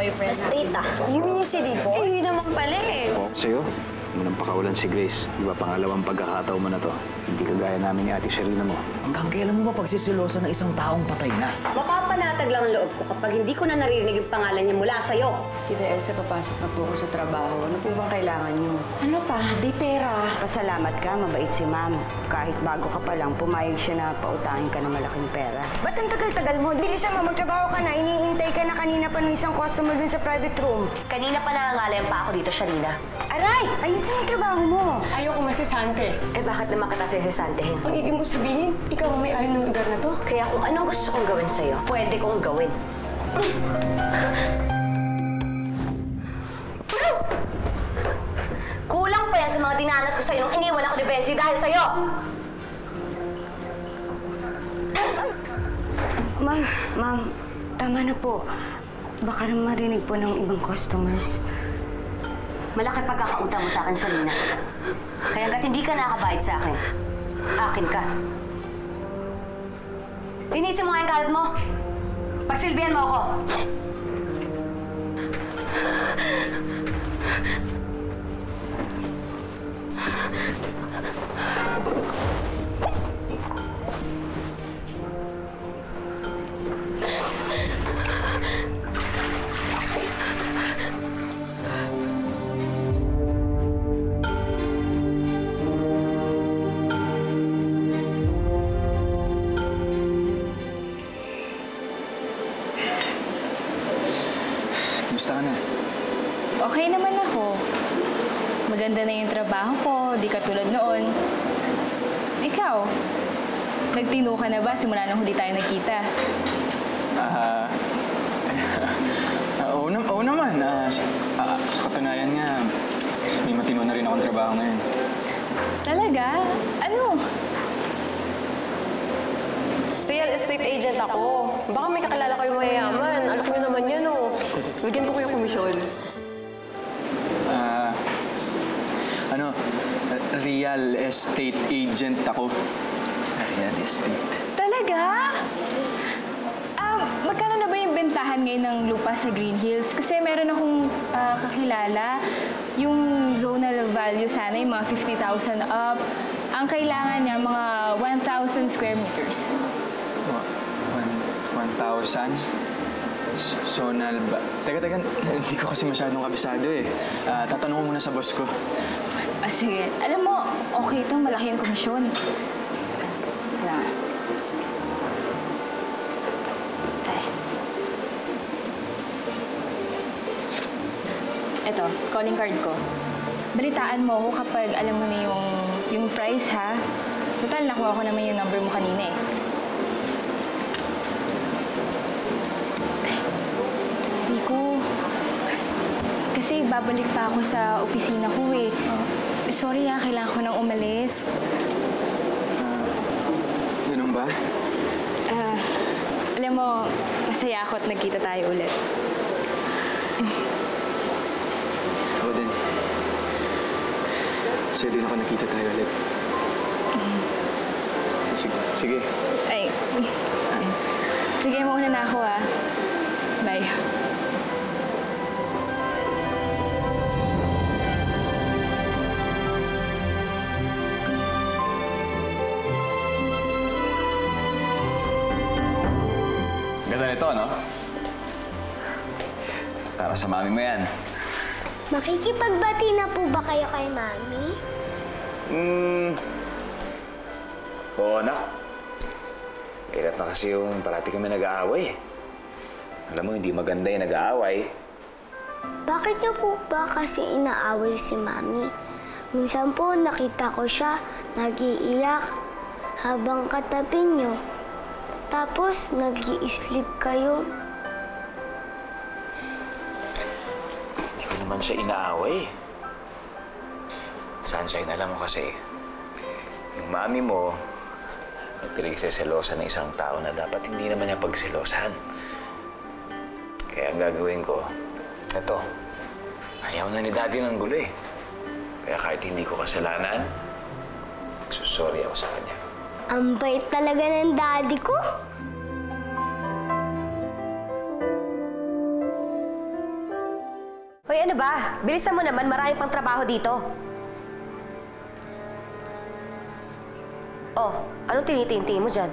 boyfriend. Straight ah. You mean si Rico? Eh, yun naman pala eh. Sa'yo, munang pakawalan si Grace. Di ba pangalawang pagkakataon mo na to? Hindi kagaya namin ni Ate Sherina mo. Hanggang kailan mo ba pagsisilosa ng isang taong patay na? Mapapanatag lang ang loob ko kapag hindi ko na naririnig yung pangalan niya mula sa'yo. Tita Elsa, papasok na po ako sa trabaho. Ano po bang kailangan niyo? Ano pa? Di pera. Pasalamat ka, mabait si ma'am. Kahit bago ka pa lang, pumayag siya na pautangin ka ng malaking pera. Ba't ang tagal-tagal mo? Bilisan mo, magtrabaho ka na. Iniintay ka na kanina pa ng isang customer dun sa private room. Kanina pa nangangalayan pa ako dito, Sharina. Aray! Ayusin ang trabaho mo. Ayoko masisante. Eh bakit naman kita sisisantehin? Ang ibig mo sabihin, ikaw ang may-ari ng lugar na to? Kaya kung anong gusto kong gawin sa'yo, pwede kong gawin. Kulang pa yan sa mga dinanas ko sa'yo nung iniwan ako ni Benji dahil sa'yo! Ma'am, tama na po. Baka naman marinig po ng ibang customers. Malaki pagkakautang mo sa akin, Sharina. Kaya hanggat hindi ka nakabayad sa akin, akin ka. Tinisin mo nga yung kalat mo. Pagsilbihan mo ako. Gusto ka na? Okay naman ako. Maganda na yung trabaho ko, di katulad noon. Ikaw, nagtino ka na ba simula nung hindi tayo nagkita? Oo naman. Sa katunayan nga, may matino na rin akong trabaho ngayon. Talaga? Ano? Real estate agent ako. Baka may kakilala kayo mayayaman. Alam niyo naman yan, oh. Bigyan ko kayo komisyon. Real estate agent ako. Real estate. Talaga? Magkano na ba yung bentahan ngayon ng lupa sa Green Hills? Kasi meron akong kakilala, yung zonal value sana, yung mga 50,000 up. Ang kailangan niya, mga 1,000 square meters. 1,000? Zonal ba? Teka, hindi ko kasi masyadong kabisado eh. Tatanong ko muna sa boss ko. Sige. Alam mo, okay itong malaki yung komisyon. Kailangan. Ito, calling card ko. Balitaan mo ako kapag alam mo na yung price, ha? Total, nakuha ko naman yung number mo kanina eh. Rico, kasi babalik pa ako sa opisina ko eh. Sorry kailangan ko nang umalis. Ganun ba? Alam mo, masaya ako at nagkita tayo ulit. Ako din. Kasi din ako nakita tayo ulit. Sige. Ay, sige, mauna na ako Bye. Ganda nito, no? Para sa mami mo yan. Makikipagbati na po ba kayo kay Mami? Oo, anak. Hirap na kasi yung parati kami nag-aaway. Alam mo, hindi maganda yung nag-aaway. Bakit niyo po ba kasi inaaway si Mami? Minsan po nakita ko siya nag-iiyak habang katabi niyo. Tapos nag-i-sleep kayo. Hindi ko naman siya inaaway. Sunshine, alam mo kasi, yung mami mo, may pinagsiselosan ng isang tao na dapat hindi naman niya pagselosan. Kaya ang gagawin ko, eto, ayaw na ni Daddy ng gulo eh. Kaya kahit hindi ko kasalanan, magsusorry ako sa kanya. Ang bait talaga ng daddy ko. Hoy, ano ba? Bilisan mo naman, marami pang trabaho dito. Oh, anong tinitinting mo dyan?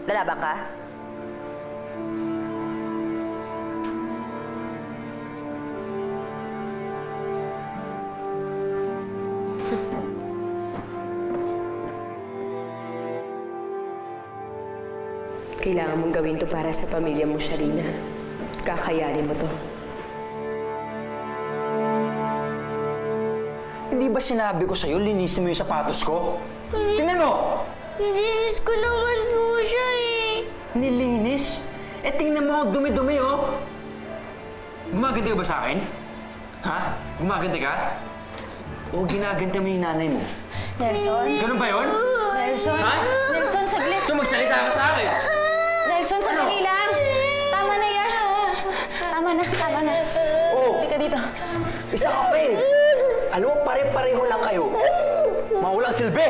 Lalaban ka? Kailangan mong gawin to para sa pamilya mo, Sharina. Kakayanin mo to. Hindi ba sinabi ko sa'yo, linisin mo yung sapatos ko? Tingnan mo! Nilinis ko naman po siya eh. Nilinis? Eh, tingnan mo, dumi-dumi, oh! Gumaganti ka ba sa akin? Ha? Gumaganti ka? O ginaganti mo yung nanay mo? Nelson? Ganun ba yun? Nelson? Ha? Nelson, saglit! So magsalita ka sa akin! Nelson, sandali lang! Tama na yan! Tama na, tama na. Oh! Hindi ka dito. Isa ka pa eh! Alam mo, pare-pareho lang kayo. Mawalang silbi!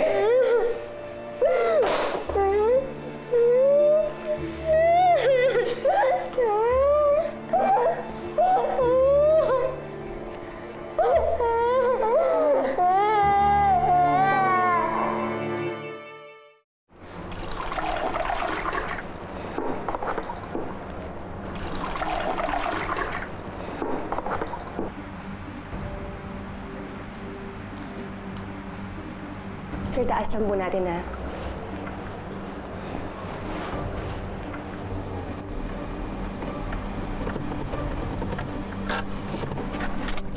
Sir, taas lang po natin, ha?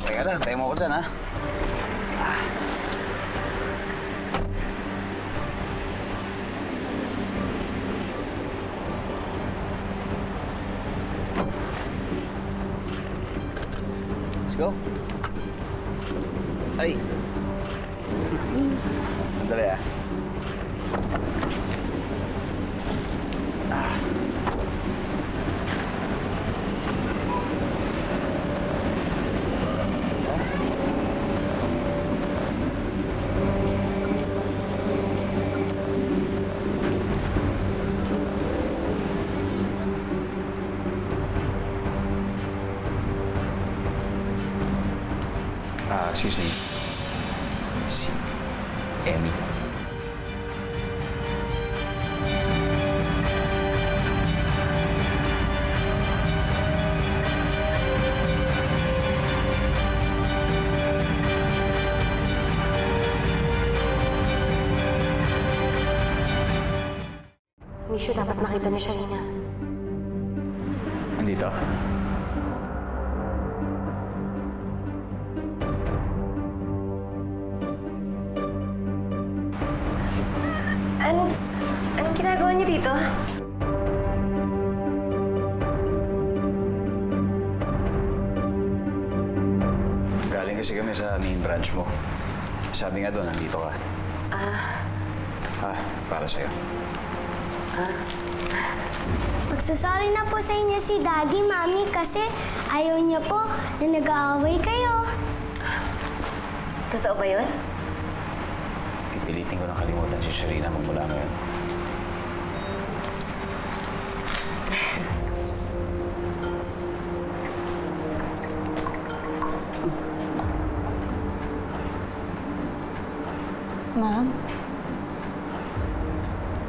Teka lang, tayo mo ko dyan, ha? Let's go. Ay! Sandali, ah. Excuse me. Si Emmy. Hindi siya dapat makita ni Sharina. Nandito? Anong ginagawa niyo dito? Galing kasi kami sa main branch mo. Sabi nga doon, nandito ka. Para sa'yo. Magsasorry na po sa inyo si Daddy, Mami, kasi ayaw niya po na nag-aaway kayo. Totoo ba yun? Pipilitin ko na kalimutan si Sharina magmula ngayon. Ma'am?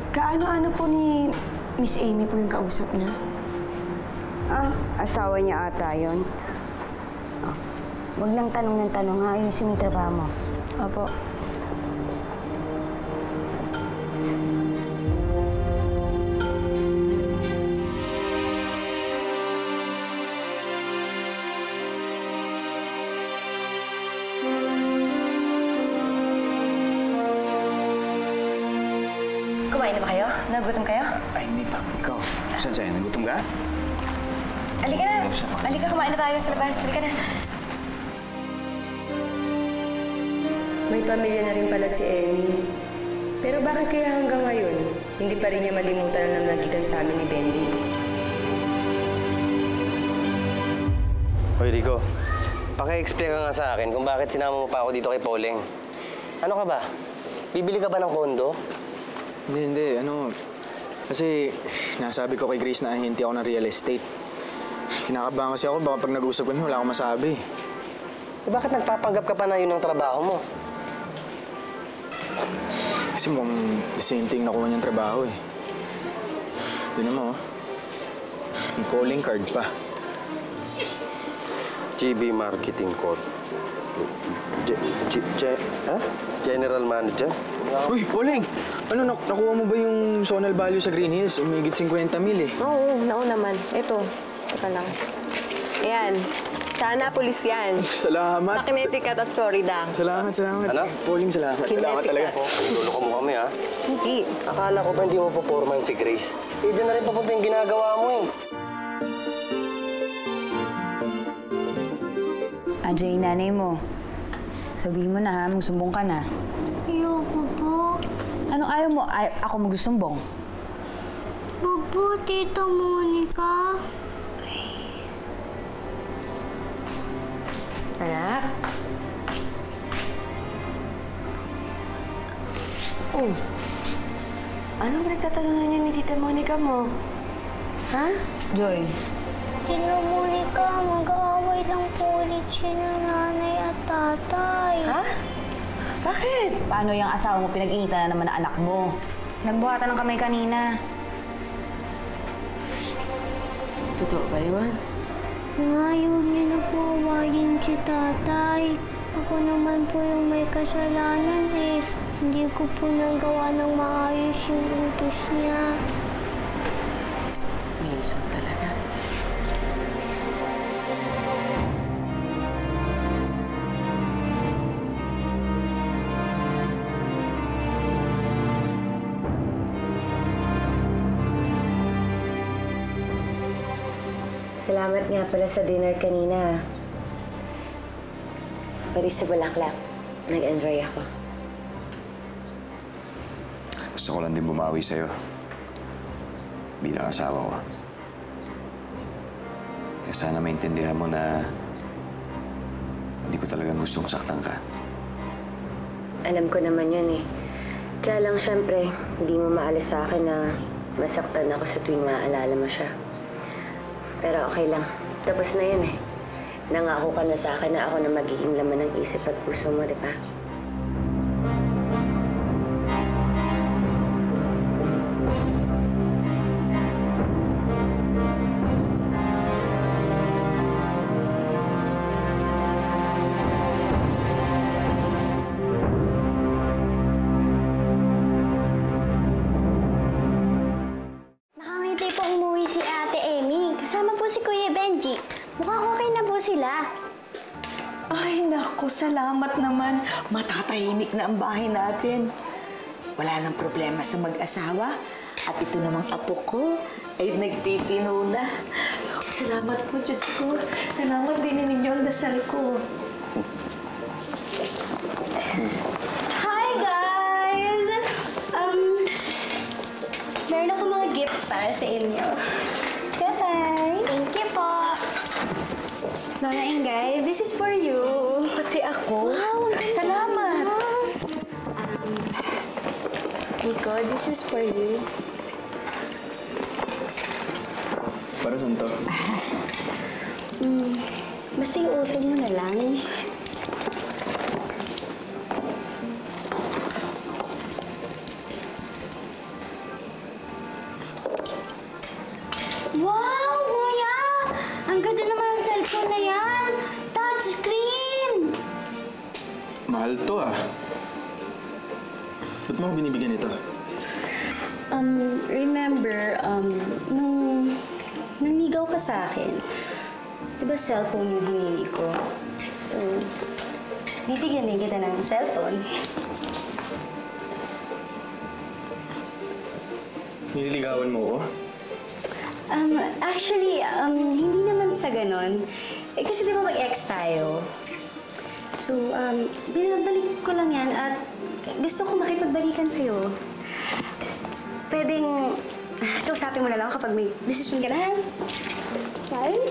Kaano-ano po ni Miss Amy po yung kausap niya? Asawa niya ata yun. Oh, wag lang tanong ng tanong ha, ayusin mo yung trabaho mo. Opo. Kumain na ba kayo? Nagutom kayo? Ay, hindi pa. Ikaw, saan sa'yo? Nagutom ka? Halika na! Halika, kumain na tayo sa labas. Halika na. May pamilya na rin pala si Amy. Pero bakit kaya hanggang ngayon, hindi pa rin niya malimutan ang nagkitan sa amin ni Benji? Hoy, Rico. Paki-explain ka nga sa akin kung bakit sinama mo pa ako dito kay Poleng. Ano ka ba? Bibili ka ba ng kondo? Hindi. Kasi nasabi ko kay Grace na ahente ako ng real estate. Kinakabahan kasi ako, baka pag nag-usap kami, wala akong masabi. bakit nagpapanggap ka pa na yun ng trabaho mo? Kasi mukhang the same thing nakuha niyang trabaho eh. Tignan mo, oh. May calling card pa. GB Marketing Corp. General Manager? Uy, Pauling! Ano, nakuha mo ba yung zonal value sa Green Hills? Umigit 50,000 eh. Oo, naman. Ito. Teka lang. Ayan. Sa Annapolis yan. Salamat! Sa Connecticut at Florida. Salamat. Ano? Pauling, salamat. Salamat talaga. Niloloko mo kami, ha? Hindi. Akala ko ba hindi mo puporman si Grace? Eh, dyan na rin papunta yung ginagawa mo eh. Andiyan yung nanay mo. Sabihin mo na ha, magsumbong ka na. Ayoko po. Ano ayaw mo? Ako magsumbong. Wag po, Tita Monica. Anak? Oh. Anong pinagtatalunan niyo ni Tita Monica mo? Ha? Joy, Tita Monica, mag-aaway lang po ulit siya ng nanay at tatay. Ha? Bakit? paano yung asawa mo pinag-initan na naman na anak mo? Nagbuhatan ng kamay kanina. Totoo ba yun? Ayaw niya na po awayin si tatay. Ako naman po yung may kasalanan eh. Hindi ko po nagawa ng maayos yung utos niya. Nelson talaga. Salamat nga pala sa dinner kanina. Pati sa Bulaklak, nag-enjoy ako. Gusto ko lang din bumawi sa'yo. Bilang asawa ko. Kaya sana maintindihan mo na hindi ko talagang gustong saktan ka. Alam ko naman yun eh. Kaya lang syempre, hindi mo maalis sa akin na masaktan ako sa tuwing maaalala mo siya. Pero okay lang. Tapos na yun eh. Nangako ka na sa akin na ako na magiging laman ng isip at puso mo, di ba? Nakangiti po umuwi si Ate Emmy. Kasama po si Kuya Benji. Mukhang okay na po sila. Ay, naku, salamat naman. Matatahimik na ang bahay natin. Wala nang problema sa mag-asawa. At ito namang apo ko ay nagtitino na. Salamat po, Diyos ko. Salamat din ninyo ang dasal ko. Hi, guys! Meron ako mga gifts para sa inyo. Bye-bye! Thank you po. Lola Ingay, this is for you. Pati ako. Wow, salamat. Nico, this is for you. Para saan to? Basta i-open mo na lang. Wow, Kuya! Ang ganda naman ng cellphone na yan. Touchscreen! Mahal to ah. Ba't mo ako binibigyan ito? Remember, nung nanligaw ka sa akin, di ba cellphone yung hinili ko? So, bibigyan din kita ng cellphone. Nililigawan mo ko? Actually, hindi naman sa ganon. Eh, kasi di ba mag-ex tayo? So, binabalik ko lang yan at gusto ko makipagbalikan sa'yo. Pwedeng kausapin mo na lang kapag may desisyon ka na. Bye?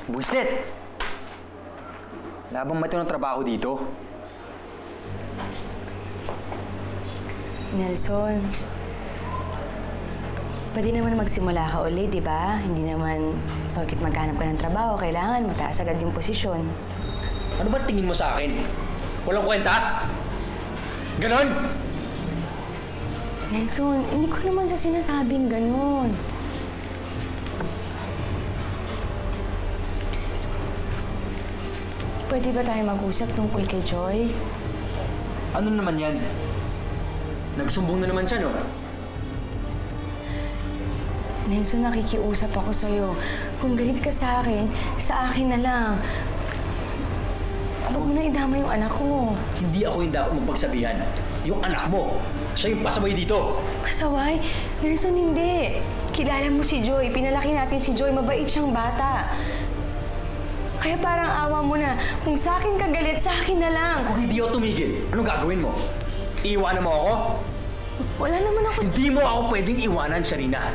Buisit! Labang matinong trabaho dito. Nelson, pwede naman magsimula ka ulit, di ba? Hindi naman, pagkit maghanap ka ng trabaho, kailangan mataas agad yung posisyon. Ano ba tingin mo sa akin? Walang kwenta? Ganon? Nelson, hindi ko naman sa sinasabing ganon. Pwede ba tayo mag-usap tungkol kay Joy? Ano naman yan? Nagsumbong na naman siya, no? Nelson, nakikiusap ako sa'yo. Kung galit ka sa akin na lang. Huwag mo na idama yung anak ko. Hindi ako yung dapat magpagsabihan. Yung anak mo, siya yung pasaway dito. Pasaway? Nelson, hindi. Kilala mo si Joy. Pinalaki natin si Joy. Mabait siyang bata. Kaya parang awa mo na. Kung sa akin ka galit, sa akin na lang. Kung hindi ako tumigil, anong gagawin mo? Iiwanan mo ako? Wala naman ako... Hindi mo ako pwedeng iwanan, Sharina.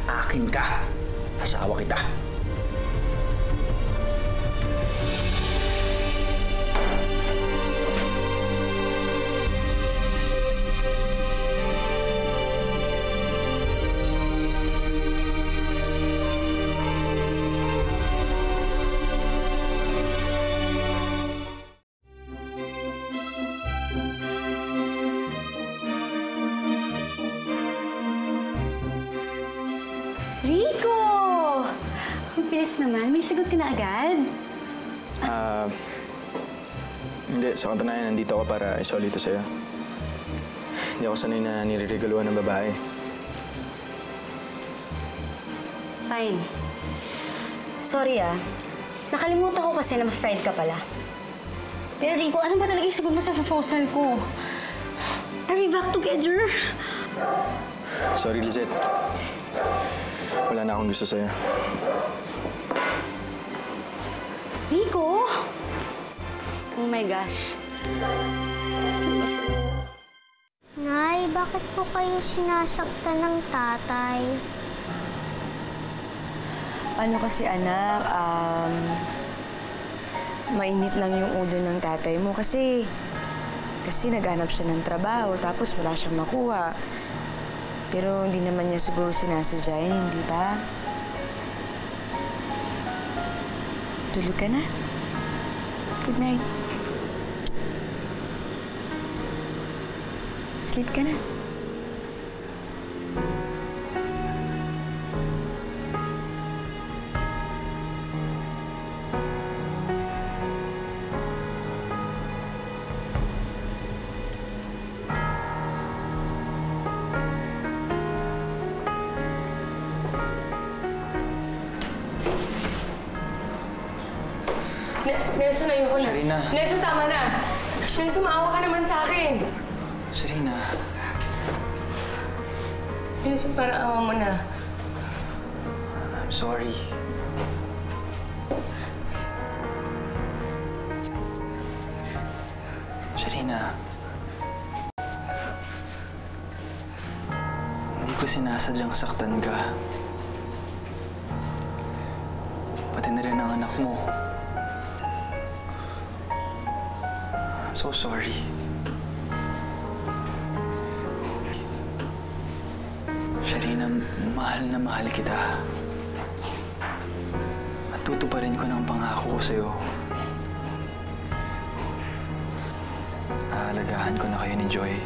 Akin ka. Asawa kita. Rico! Ang bilis naman. May sagot ka na agad. Hindi. Sa katunayan, nandito ako para isoli ito sa'yo. Hindi ako sanay na niriregaluhan ng babae. Fine. Sorry nakalimutan ko kasi na ma-friend ka pala. Pero Rico, ano ba talaga yung sagot mo sa proposal ko? Are we back together? Sorry, Lizette. Wala na akong gusto sa'yo. Rico? Oh my gosh. Nay, bakit po kayo sinasaktan ng tatay? Ano kasi anak, mainit lang yung ulo ng tatay mo kasi naghanap siya ng trabaho tapos wala siyang makuha. Pero hindi naman niya siguro sinasadya yun, hindi ba? Tulog ka na. Good night. Sleep ka na. Nelson, ayoko na. Sharina. Nelson, tama na. Nelson, maawa ka naman sa akin. Sharina. Nelson, parang awa mo na. I'm sorry. Sharina. Hindi ko sinasadyang saktan ka. Pati na rin ang anak mo. I'm so sorry. Sharina, mahal na mahal kita. At tutuparin ko ng pangako ko sa'yo. Aalagaan ko na kayo ni Joy.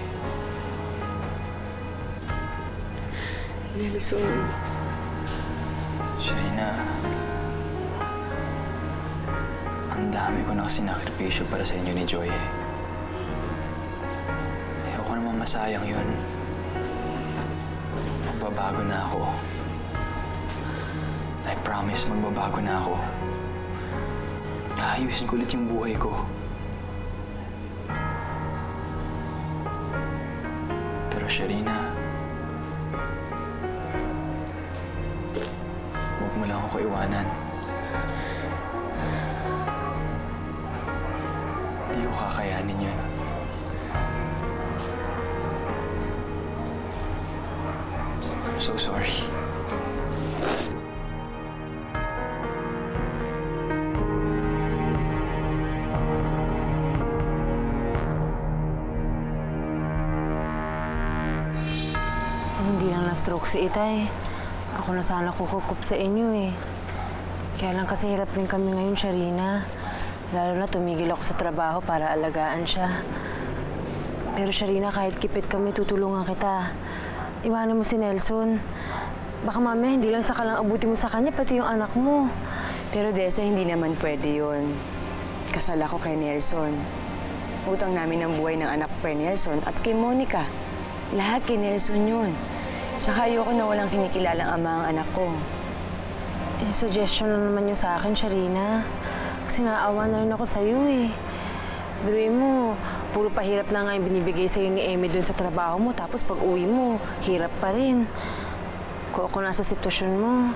Nelson. Sharina, ang dami ko na sinakripisyo para sa inyo ni Joy. Ayoko naman masayang yun. Magbabago na ako. I promise, magbabago na ako. Aayusin ko ulit yung buhay ko. Pero Sharina, huwag mo lang ako iwanan. Hindi ko kakayanin yun. I'm so sorry. na-stroke si Itay. Ako na sana kukukup sa inyo eh. Kaya lang kasi hirap rin kami ngayon, Sharina. Lalo na tumigil ako sa trabaho para alagaan siya. Pero Sharina, kahit kipit kami, tutulungan kita. Iwanan mo si Nelson. Baka mamaya hindi lang saka lang abuti mo sa kanya, pati yung anak mo. Pero Desa, hindi naman pwede yun. Kasal ako kay Nelson. Utang namin ang buhay ng anak ko kay Nelson at kay Monica. Lahat kay Nelson yun. Tsaka ayoko na walang kinikilalang ama ang anak ko. Eh, suggestion lang naman yun sa akin, Sharina. Kasi naawa na rin ako sa'yo eh. Biruin mo, puro pahirap na nga yung binibigay sa'yo ni Amy dun sa trabaho mo. Tapos pag uwi mo, hirap pa rin. Kung ako nasa sitwasyon mo,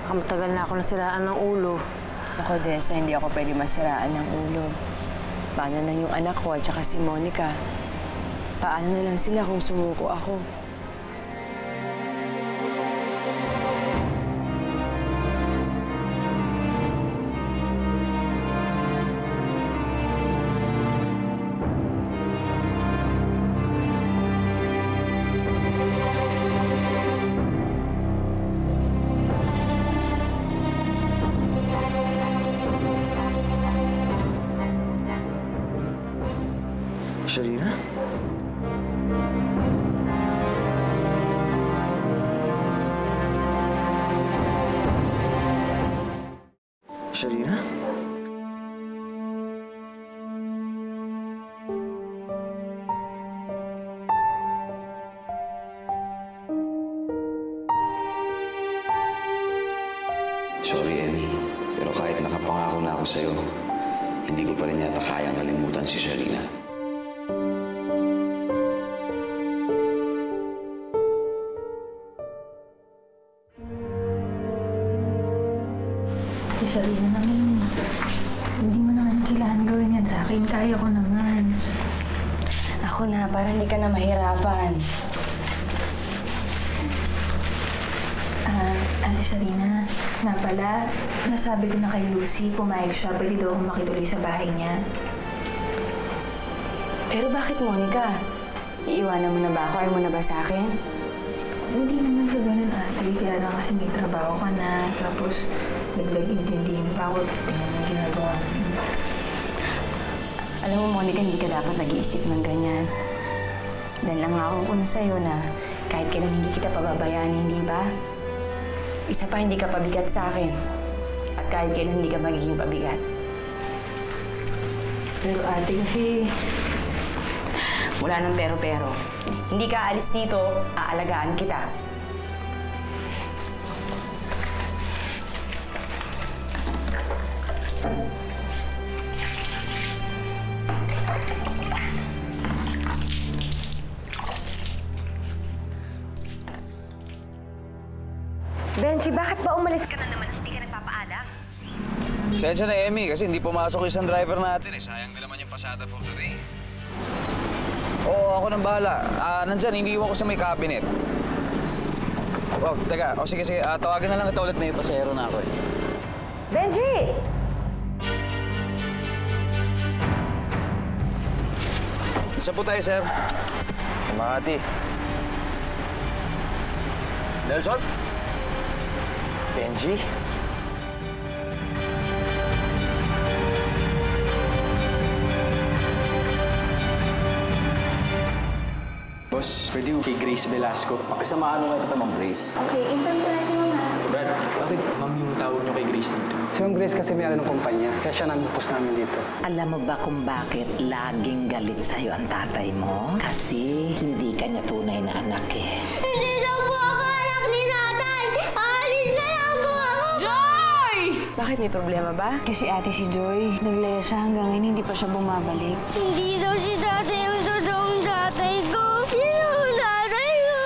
baka matagal na ako nasiraan ng ulo. Ako, Desa, hindi ako pwede masiraan ng ulo. Paano lang yung anak ko at saka si Monica? Paano na lang sila kung sumuko ako? Sharina? Sharina? Sorry, Emmy. Pero kahit nakapangako na ako sa'yo, hindi ko pa rin yata kayang kalimutan si Sharina. Si Sharina naman, hindi mo naman kailangan gawin yan sa akin. Kaya ko naman. Ako na, para hindi ka na mahirapan. Ate Sharina, nga pala, nasabi ko na kay Lucy, pumayag siya, pwede daw akong makituloy sa bahay niya. Pero bakit, Monica? Iiwanan mo na ba ako? Ayaw mo na ba sa akin? Hindi naman sa ganun, ate. Kaya lang kasi may trabaho ka na, tapos naglag-intindihin pa ako yung ginagawa mo. Alam mo, Monica, hindi ka dapat nag-iisip ng ganyan. Dahil ang ako ko na sa'yo na kahit kailan hindi kita pababayaan, hindi ba? Isa pa, hindi ka pabigat sa akin. At kahit kailan hindi ka magiging pabigat. Pero ate, kasi wala nang pero-pero. Hindi ka alis dito, aalagaan kita. Benji, bakit ba umalis ka na naman? Hindi ka nagpapaalam? Sensya na, Emmy, kasi hindi pumasok yung isang driver natin. Eh, sayang din naman yung pasada for today. Oo, ako nang bahala. Nandyan, iniiwan ko sa may cabinet. Oh, teka. Sige. Tawagan na lang kita ulit na yung pasahero na ako eh. Benji! Isa po tayo, sir. Makati. Nelson? Benji? Boss, pwede yung kay Grace Velasco. Pakisamahan mo ito Ma'am Grace. okay, inform ko na si Mama. Brad, bakit ma'am yung tawag niyo kay Grace dito? Si Ma'am Grace kasi may ano ng kumpanya, kaya siya nag-post namin dito. Alam mo ba kung bakit laging galit sa'yo ang tatay mo? Kasi hindi ka niya tunay na anak eh. Hindi na po ako anak ni tatay! Alis na lang po ako! Joy! Bakit may problema ba? Kasi ate si Joy, naglaya siya hanggang ngayon, hindi pa siya bumabalik. Hindi daw si tatay yung totoong tatay ko. Sino ang tatay ko?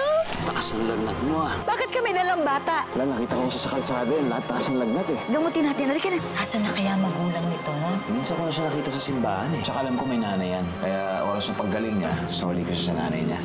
Taas ng lagnat mo ah. Bakit kami nalang bata? Wala, nakita ko sa kalsada yun. Lahat taas ng lagnat eh. Gamutin natin. Halika na. Asan na kaya magulang nito? Minsan ko na siya nakita sa simbahan eh. Tsaka alam ko may nanay yan. Kaya oras ng paggaling niya, sorry ko siya sa nanay niya.